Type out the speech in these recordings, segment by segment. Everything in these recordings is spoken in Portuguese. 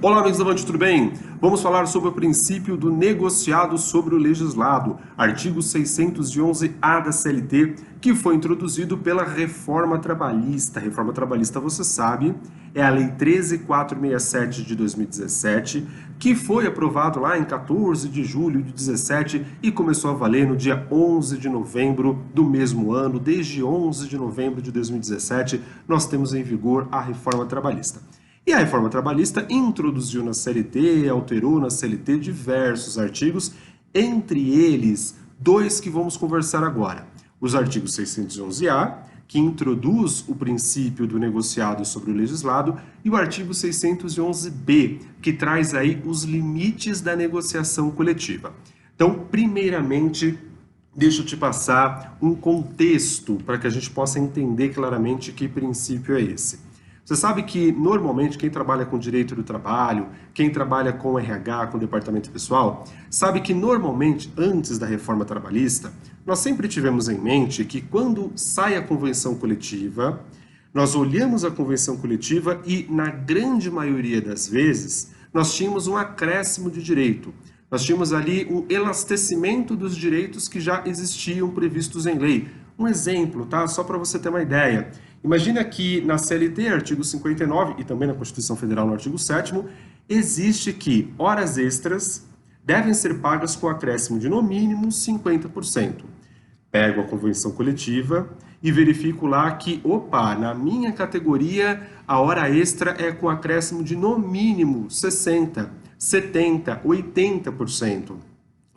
Olá, amigos da Band, tudo bem? Vamos falar sobre o princípio do negociado sobre o legislado, artigo 611-A da CLT, que foi introduzido pela Reforma Trabalhista. A Reforma Trabalhista, você sabe, é a Lei 13.467 de 2017, que foi aprovado lá em 14 de julho de 2017 e começou a valer no dia 11 de novembro do mesmo ano. Desde 11 de novembro de 2017, nós temos em vigor a Reforma Trabalhista. E a reforma trabalhista introduziu na CLT, alterou na CLT diversos artigos, entre eles dois que vamos conversar agora. Os artigos 611-A, que introduz o princípio do negociado sobre o legislado, e o artigo 611-B, que traz aí os limites da negociação coletiva. Então, primeiramente, deixa eu te passar um contexto para que a gente possa entender claramente que princípio é esse. Você sabe que, normalmente, quem trabalha com direito do trabalho, quem trabalha com RH, com departamento pessoal, sabe que, normalmente, antes da reforma trabalhista, nós sempre tivemos em mente que, quando sai a convenção coletiva, nós olhamos a convenção coletiva e, na grande maioria das vezes, nós tínhamos um acréscimo de direito. Nós tínhamos ali um elastecimento dos direitos que já existiam previstos em lei. Um exemplo, tá? Só para você ter uma ideia. Imagina que na CLT, artigo 59, e também na Constituição Federal, no artigo 7º, existe que horas extras devem ser pagas com acréscimo de no mínimo 50%. Pego a convenção coletiva e verifico lá que, opa, na minha categoria, a hora extra é com acréscimo de no mínimo 60%, 70%, 80%.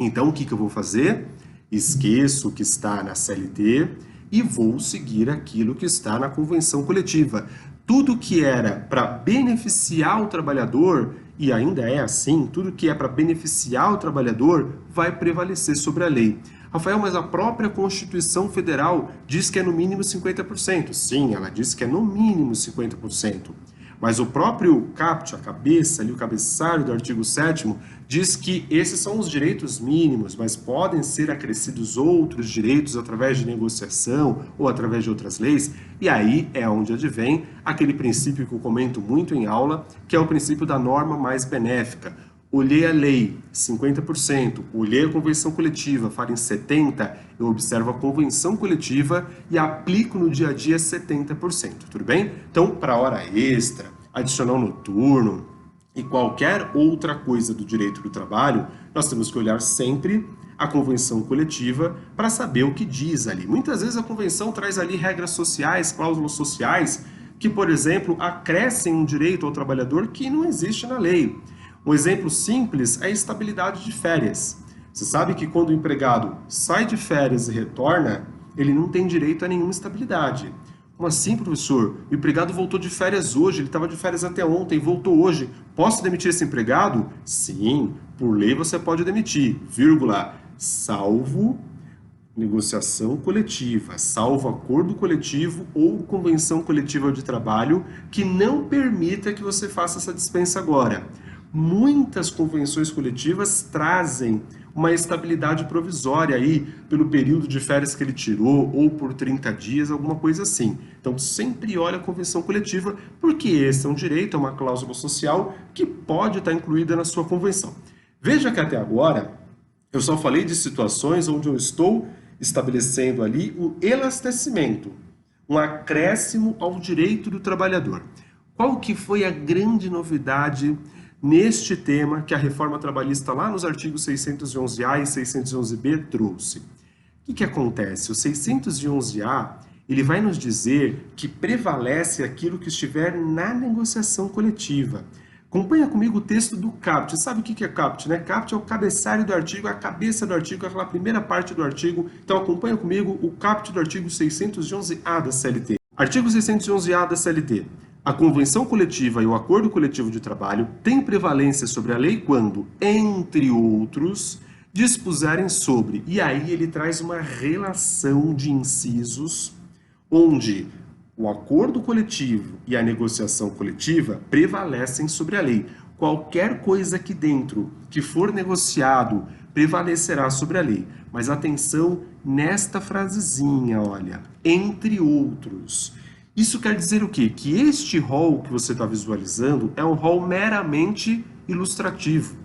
Então, o que eu vou fazer? Esqueço o que está na CLT e vou seguir aquilo que está na convenção coletiva. Tudo que era para beneficiar o trabalhador, e ainda é assim, tudo que é para beneficiar o trabalhador vai prevalecer sobre a lei. Rafael, mas a própria Constituição Federal diz que é no mínimo 50%. Sim, ela diz que é no mínimo 50%. Mas o próprio caput, a cabeça, ali, o cabeçalho do artigo 7º, diz que esses são os direitos mínimos, mas podem ser acrescidos outros direitos através de negociação ou através de outras leis, e aí é onde advém aquele princípio que eu comento muito em aula, que é o princípio da norma mais benéfica. Olhei a lei, 50%, olhei a convenção coletiva, fala em 70%, eu observo a convenção coletiva e aplico no dia a dia 70%, tudo bem? Então, para hora extra, adicional noturno e qualquer outra coisa do direito do trabalho, nós temos que olhar sempre a convenção coletiva para saber o que diz ali. Muitas vezes a convenção traz ali regras sociais, cláusulas sociais, que, por exemplo, acrescem um direito ao trabalhador que não existe na lei. Um exemplo simples é a estabilidade de férias. Você sabe que quando o empregado sai de férias e retorna, ele não tem direito a nenhuma estabilidade. Como assim, professor? O empregado voltou de férias hoje, ele estava de férias até ontem, voltou hoje. Posso demitir esse empregado? Sim, por lei você pode demitir, vírgula, salvo negociação coletiva, salvo acordo coletivo ou convenção coletiva de trabalho que não permita que você faça essa dispensa agora. Muitas convenções coletivas trazem uma estabilidade provisória aí pelo período de férias que ele tirou ou por 30 dias, alguma coisa assim. Então sempre olha a convenção coletiva porque esse é um direito, é uma cláusula social que pode estar incluída na sua convenção. Veja que até agora eu só falei de situações onde eu estou estabelecendo ali o elastecimento, um acréscimo ao direito do trabalhador. Qual que foi a grande novidade neste tema que a reforma trabalhista lá nos artigos 611-A e 611-B trouxe? O que acontece? O 611-A, ele vai nos dizer que prevalece aquilo que estiver na negociação coletiva. Acompanha comigo o texto do caput. Sabe o que é caput, né? Caput é o cabeçalho do artigo, a cabeça do artigo, aquela primeira parte do artigo. Então acompanha comigo o caput do artigo 611-A da CLT. Artigo 611-A da CLT. A convenção coletiva e o acordo coletivo de trabalho têm prevalência sobre a lei quando, entre outros, dispuserem sobre. E aí ele traz uma relação de incisos onde o acordo coletivo e a negociação coletiva prevalecem sobre a lei. Qualquer coisa aqui dentro que for negociado prevalecerá sobre a lei. Mas atenção nesta frasezinha, olha, entre outros. Isso quer dizer o quê? Que este rol que você está visualizando é um rol meramente ilustrativo,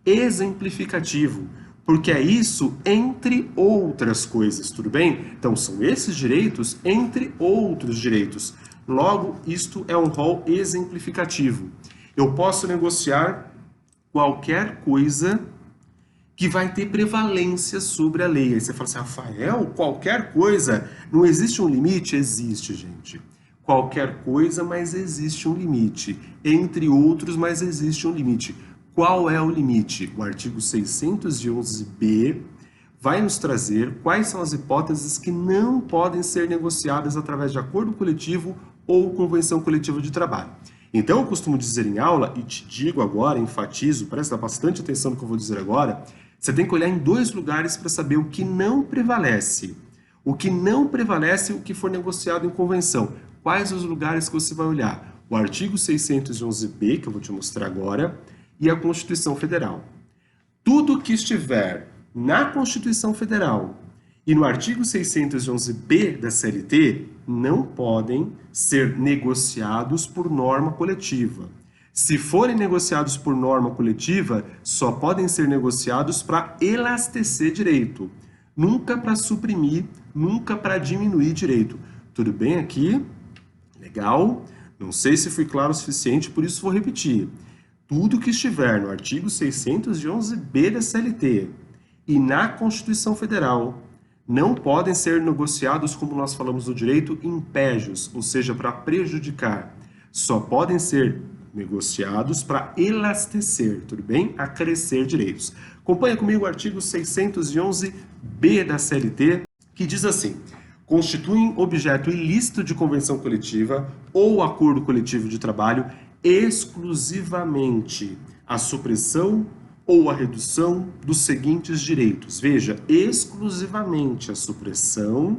exemplificativo, porque é isso entre outras coisas, tudo bem? Então, são esses direitos entre outros direitos. Logo, isto é um rol exemplificativo. Eu posso negociar qualquer coisa que vai ter prevalência sobre a lei. Aí você fala assim, Rafael, qualquer coisa, não existe um limite? Existe, gente. Qualquer coisa, mas existe um limite. Entre outros, mas existe um limite. Qual é o limite? O artigo 611b vai nos trazer quais são as hipóteses que não podem ser negociadas através de acordo coletivo ou convenção coletiva de trabalho. Então, eu costumo dizer em aula, e te digo agora, enfatizo, presta bastante atenção no que eu vou dizer agora, você tem que olhar em dois lugares para saber o que não prevalece. O que não prevalece é o que for negociado em convenção. Quais os lugares que você vai olhar? O artigo 611b, que eu vou te mostrar agora, e a Constituição Federal. Tudo que estiver na Constituição Federal e no artigo 611b da CLT não podem ser negociados por norma coletiva. Se forem negociados por norma coletiva, só podem ser negociados para elastecer direito, nunca para suprimir, nunca para diminuir direito. Tudo bem aqui? Legal? Não sei se fui claro o suficiente, por isso vou repetir. Tudo que estiver no artigo 611b da CLT e na Constituição Federal não podem ser negociados, como nós falamos no direito, impégios, ou seja, para prejudicar. Só podem ser negociados para elastecer, tudo bem? Acrescer direitos. Acompanha comigo o artigo 611b da CLT, que diz assim: constituem objeto ilícito de convenção coletiva ou acordo coletivo de trabalho exclusivamente a supressão ou a redução dos seguintes direitos. Veja, exclusivamente a supressão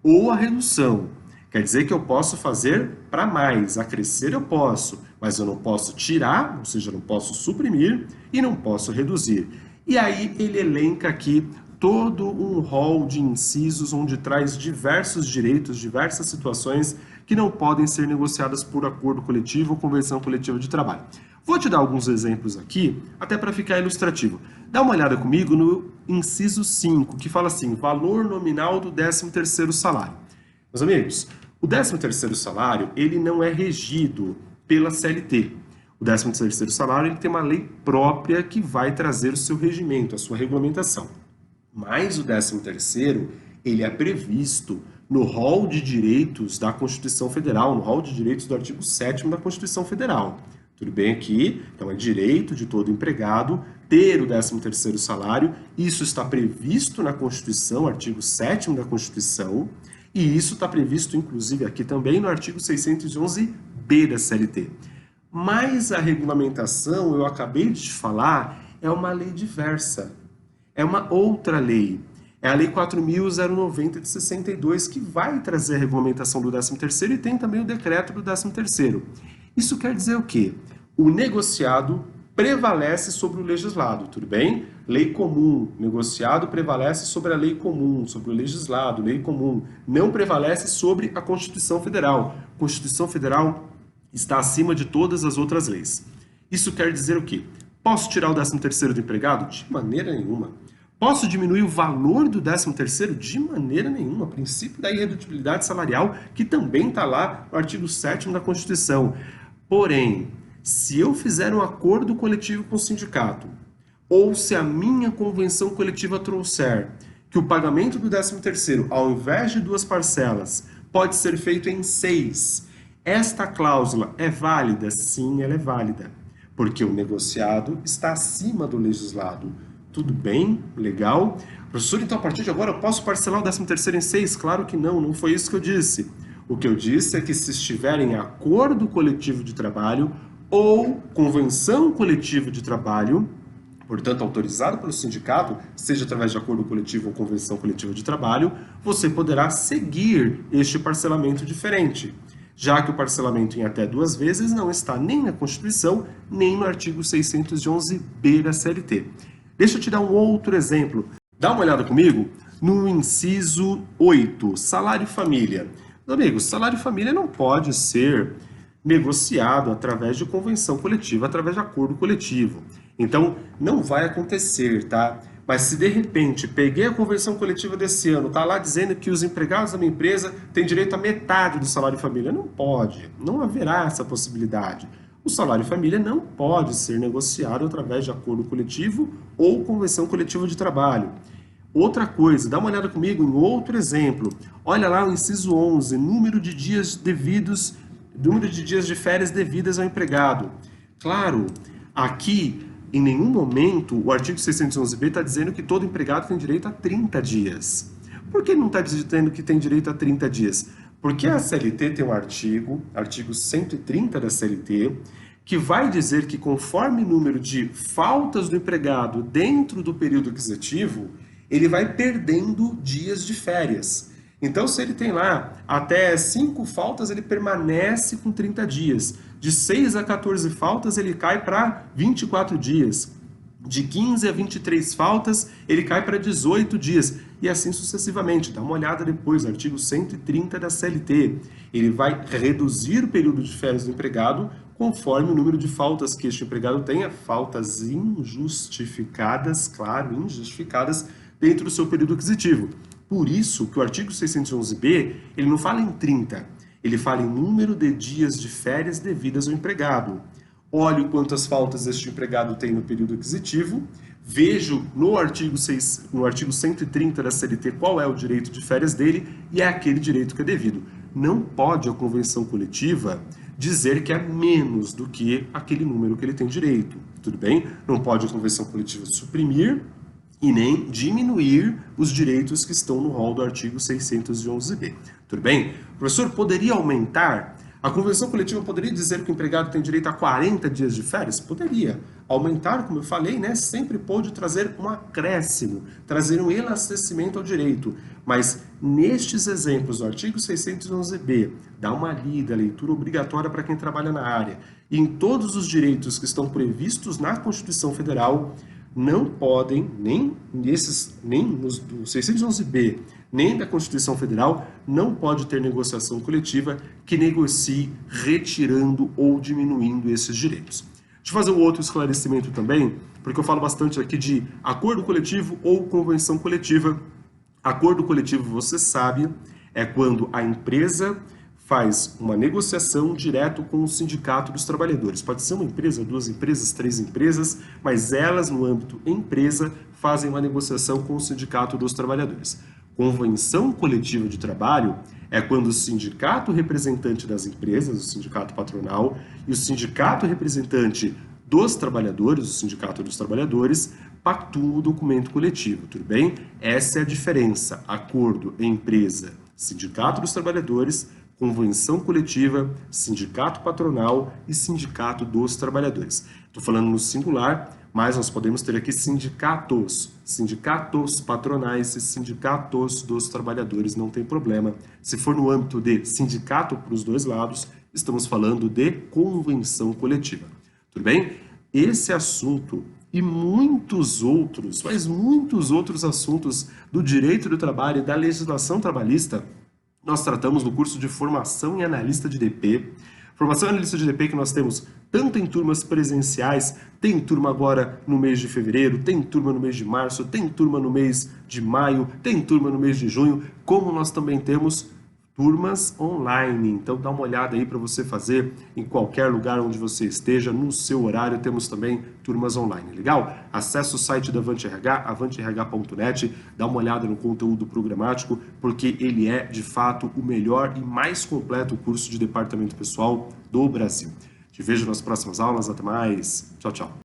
ou a redução. Quer dizer que eu posso fazer para mais, acrescer eu posso, mas eu não posso tirar, ou seja, eu não posso suprimir e não posso reduzir. E aí ele elenca aqui todo um rol de incisos onde traz diversos direitos, diversas situações que não podem ser negociadas por acordo coletivo ou convenção coletiva de trabalho. Vou te dar alguns exemplos aqui, até para ficar ilustrativo. Dá uma olhada comigo no inciso 5, que fala assim, valor nominal do 13º salário. Meus amigos, o 13º salário, ele não é regido pela CLT. O 13º salário, ele tem uma lei própria que vai trazer o seu regimento, a sua regulamentação. Mas o 13º, ele é previsto no rol de direitos da Constituição Federal, no rol de direitos do artigo 7º da Constituição Federal. Tudo bem aqui? Então é direito de todo empregado ter o 13º salário. Isso está previsto na Constituição, artigo 7º da Constituição, e isso está previsto inclusive aqui também no artigo 611b da CLT. Mas a regulamentação, eu acabei de te falar, é uma lei diversa. É uma outra lei. É a Lei 4.090 de 62, que vai trazer a regulamentação do 13º e tem também o decreto do 13º. Isso quer dizer o quê? O negociado prevalece sobre o legislado, tudo bem? Lei comum, negociado prevalece sobre a lei comum, sobre o legislado, lei comum. Não prevalece sobre a Constituição Federal. A Constituição Federal está acima de todas as outras leis. Isso quer dizer o quê? Posso tirar o 13º do empregado? De maneira nenhuma. Posso diminuir o valor do 13º? De maneira nenhuma. Princípio da irredutibilidade salarial, que também está lá no artigo 7º da Constituição. Porém, se eu fizer um acordo coletivo com o sindicato, ou se a minha convenção coletiva trouxer que o pagamento do 13º, ao invés de 2 parcelas, pode ser feito em 6, esta cláusula é válida? Sim, ela é válida, porque o negociado está acima do legislado. Tudo bem? Legal? Professor, então a partir de agora eu posso parcelar o 13º em 6? Claro que não, não foi isso que eu disse. O que eu disse é que se estiver em acordo coletivo de trabalho ou convenção coletiva de trabalho, portanto autorizado pelo sindicato, seja através de acordo coletivo ou convenção coletiva de trabalho, você poderá seguir este parcelamento diferente, já que o parcelamento em até 2 vezes não está nem na Constituição, nem no artigo 611b da CLT. Deixa eu te dar um outro exemplo. Dá uma olhada comigo no inciso 8, salário e família. Amigos, salário família não pode ser negociado através de convenção coletiva, através de acordo coletivo. Então, não vai acontecer, tá? Mas se de repente peguei a convenção coletiva desse ano, tá lá dizendo que os empregados da minha empresa têm direito a metade do salário família, não pode, não haverá essa possibilidade. O salário família não pode ser negociado através de acordo coletivo ou convenção coletiva de trabalho. Outra coisa, dá uma olhada comigo em outro exemplo. Olha lá o inciso 11, número de dias devidos, número de dias de férias devidas ao empregado. Claro, aqui em nenhum momento o artigo 611b está dizendo que todo empregado tem direito a 30 dias. Por que não está dizendo que tem direito a 30 dias? Porque a CLT tem um artigo 130 da CLT, que vai dizer que conforme o número de faltas do empregado dentro do período aquisitivo, ele vai perdendo dias de férias. Então, se ele tem lá até 5 faltas, ele permanece com 30 dias. De 6 a 14 faltas, ele cai para 24 dias. De 15 a 23 faltas, ele cai para 18 dias. E assim sucessivamente. Dá uma olhada depois, artigo 130 da CLT. Ele vai reduzir o período de férias do empregado conforme o número de faltas que este empregado tenha, faltas injustificadas, claro, injustificadas, dentro do seu período aquisitivo. Por isso que o artigo 611b, ele não fala em 30, ele fala em número de dias de férias devidas ao empregado. Olho quantas faltas este empregado tem no período aquisitivo, vejo no artigo 130 da CLT qual é o direito de férias dele e é aquele direito que é devido. Não pode a convenção coletiva dizer que é menos do que aquele número que ele tem direito, tudo bem? Não pode a convenção coletiva suprimir e nem diminuir os direitos que estão no rol do artigo 611b. Tudo bem? O professor, poderia aumentar? A convenção coletiva poderia dizer que o empregado tem direito a 40 dias de férias? Poderia. Aumentar, como eu falei, né, sempre pode trazer um acréscimo, trazer um elastecimento ao direito. Mas nestes exemplos do artigo 611b, dá uma lida, leitura obrigatória para quem trabalha na área. E em todos os direitos que estão previstos na Constituição Federal, não podem, nem nos do 611b, nem da Constituição Federal, não pode ter negociação coletiva que negocie retirando ou diminuindo esses direitos. Deixa eu fazer um outro esclarecimento também, porque eu falo bastante aqui de acordo coletivo ou convenção coletiva. Acordo coletivo, você sabe, é quando a empresa faz uma negociação direto com o sindicato dos trabalhadores. Pode ser uma empresa, 2 empresas, 3 empresas, mas elas, no âmbito empresa, fazem uma negociação com o sindicato dos trabalhadores. Convenção coletiva de trabalho é quando o sindicato representante das empresas, o sindicato patronal, e o sindicato representante dos trabalhadores, o sindicato dos trabalhadores, pactuam o documento coletivo, tudo bem? Essa é a diferença. Acordo empresa, sindicato dos trabalhadores, convenção coletiva, sindicato patronal e sindicato dos trabalhadores. Estou falando no singular, mas nós podemos ter aqui sindicatos patronais e sindicatos dos trabalhadores, não tem problema. Se for no âmbito de sindicato para os dois lados, estamos falando de convenção coletiva. Tudo bem? Esse assunto e muitos outros, mas muitos outros assuntos do direito do trabalho e da legislação trabalhista, nós tratamos no curso de formação em analista de DP. Formação em analista de DP que nós temos tanto em turmas presenciais, tem turma agora no mês de fevereiro, tem turma no mês de março, tem turma no mês de maio, tem turma no mês de junho, como nós também temos turmas online. Então dá uma olhada aí para você fazer em qualquer lugar onde você esteja, no seu horário, temos também turmas online, legal? Acesse o site da Avante RH, avanterh.net, dá uma olhada no conteúdo programático, porque ele é, de fato, o melhor e mais completo curso de departamento pessoal do Brasil. Te vejo nas próximas aulas, até mais, tchau, tchau.